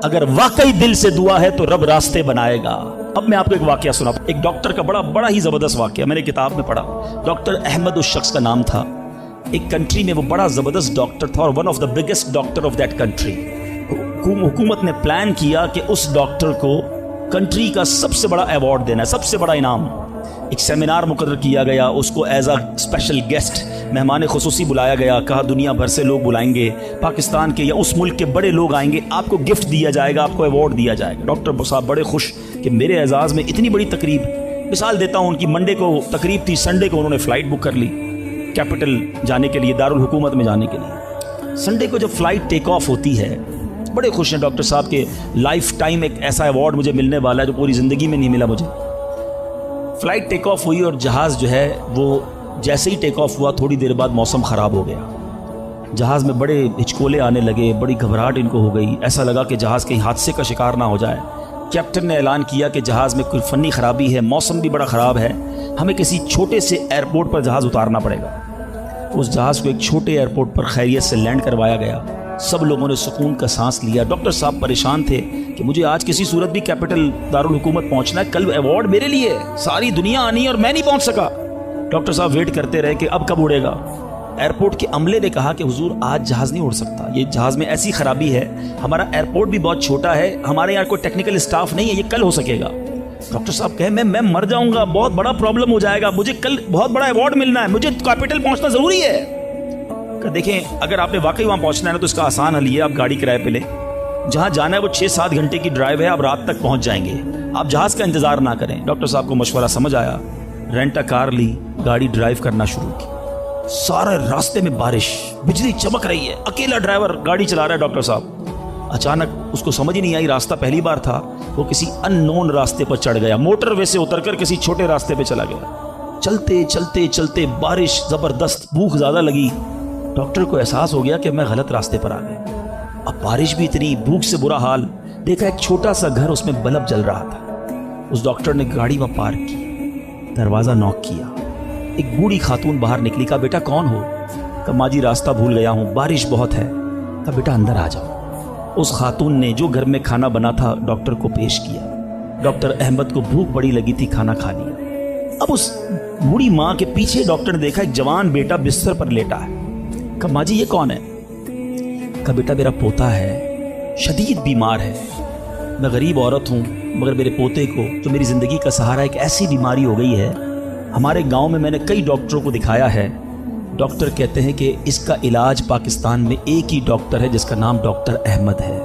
अगर वाकई दिल से दुआ है तो रब रास्ते बनाएगा। अब मैं आपको एक वाकया सुना, एक डॉक्टर का बड़ा ही जबरदस्त वाकया मैंने किताब में पढ़ा। डॉक्टर अहमद उस शख्स का नाम था। एक कंट्री में वो बड़ा जबरदस्त डॉक्टर था और one of the biggest doctor of that country. हुकूमत ने प्लान किया कि उस डॉक्टर को कंट्री का सबसे बड़ा अवार्ड देना है, सबसे बड़ा इनाम। एक सेमिनार मुकर्रर किया गया, उसको एज अ स्पेशल गेस्ट मेहमान खुसूसी बुलाया गया। कहा दुनिया भर से लोग बुलाएंगे, पाकिस्तान के या उस मुल्क के बड़े लोग आएंगे, आपको गिफ्ट दिया जाएगा, आपको अवार्ड दिया जाएगा। डॉक्टर साहब बड़े खुश कि मेरे एजाज़ में इतनी बड़ी तकरीब। मिसाल देता हूँ, उनकी मंडे को तकरीब थी, संडे को उन्होंने फ़्लाइट बुक कर ली कैपिटल जाने के लिए, दारुल हुकूमत में जाने के लिए। संडे को जब फ़्लाइट टेक ऑफ होती है, बड़े खुश हैं डॉक्टर साहब के लाइफ टाइम एक ऐसा अवार्ड मुझे मिलने वाला है जो पूरी ज़िंदगी में नहीं मिला मुझे। फ़्लाइट टेक ऑफ हुई और जहाज़ जो है वो जैसे ही टेक ऑफ हुआ थोड़ी देर बाद मौसम ख़राब हो गया। जहाज़ में बड़े हिचकोले आने लगे, बड़ी घबराहट इनको हो गई। ऐसा लगा कि जहाज़ कहीं हादसे का शिकार ना हो जाए। कैप्टन ने ऐलान किया कि जहाज़ में कोई फ़नी ख़राबी है, मौसम भी बड़ा ख़राब है, हमें किसी छोटे से एयरपोर्ट पर जहाज़ उतारना पड़ेगा। उस जहाज़ को एक छोटे एयरपोर्ट पर खैरियत से लैंड करवाया गया। सब लोगों ने सुकून का सांस लिया। डॉक्टर साहब परेशान थे कि मुझे आज किसी सूरत भी कैपिटल दारुल हुकूमत पहुंचना है, कल अवार्ड मेरे लिए, सारी दुनिया आनी है और मैं नहीं पहुंच सका। डॉक्टर साहब वेट करते रहे कि अब कब उड़ेगा। एयरपोर्ट के अमले ने कहा कि हुजूर आज जहाज़ नहीं उड़ सकता, ये जहाज़ में ऐसी खराबी है, हमारा एयरपोर्ट भी बहुत छोटा है, हमारे यहाँ कोई टेक्निकल स्टाफ नहीं है, ये कल हो सकेगा। डॉक्टर साहब कहे मैं मर जाऊंगा, बहुत बड़ा प्रॉब्लम हो जाएगा, मुझे कल बहुत बड़ा अवार्ड मिलना है, मुझे कैपिटल पहुंचना जरूरी है। देखें अगर आपने वाकई वहां पहुंचना है ना तो इसका आसान हल है, आप गाड़ी किराए पे लें। जहां जाना है वो 6-7 घंटे की ड्राइव है, आप रात तक पहुंच जाएंगे, आप जहाज का इंतजार ना करें। डॉक्टर साहब को मशवरा समझ आया, रेंट अ कार ली, गाड़ी ड्राइव करना शुरू की। सारे रास्ते में बारिश, बिजली चमक रही है, अकेला ड्राइवर गाड़ी चला रहा है। डॉक्टर साहब अचानक उसको समझ ही नहीं आई, रास्ता पहली बार था, वो किसी अननोन रास्ते पर चढ़ गया, मोटरवे से उतरकर किसी छोटे रास्ते पे चला गया। चलते चलते चलते बारिश जबरदस्त, भूख ज्यादा लगी। डॉक्टर को एहसास हो गया कि मैं गलत रास्ते पर आ गया। अब बारिश भी इतनी, भूख से बुरा हाल। देखा एक छोटा सा घर, उसमें बल्ब जल रहा था। उस डॉक्टर ने गाड़ी वहां पार्क की, दरवाजा नॉक किया। एक बूढ़ी खातून बाहर निकली। कहा बेटा कौन हो? कहा माँ जी रास्ता भूल गया हूँ, बारिश बहुत है। कहा बेटा अंदर आ जाओ। उस खातून ने जो घर में खाना बना था डॉक्टर को पेश किया। डॉक्टर अहमद को भूख बड़ी लगी थी, खाना खा लिया। अब उस बूढ़ी माँ के पीछे डॉक्टर ने देखा एक जवान बेटा बिस्तर पर लेटा है। कहा माँ जी ये कौन है? कहा बेटा मेरा पोता है, शदीद बीमार है, मैं गरीब औरत हूँ, मगर मेरे पोते को जो मेरी ज़िंदगी का सहारा, एक ऐसी बीमारी हो गई है, हमारे गांव में मैंने कई डॉक्टरों को दिखाया है, डॉक्टर कहते हैं कि इसका इलाज पाकिस्तान में एक ही डॉक्टर है जिसका नाम डॉक्टर अहमद है।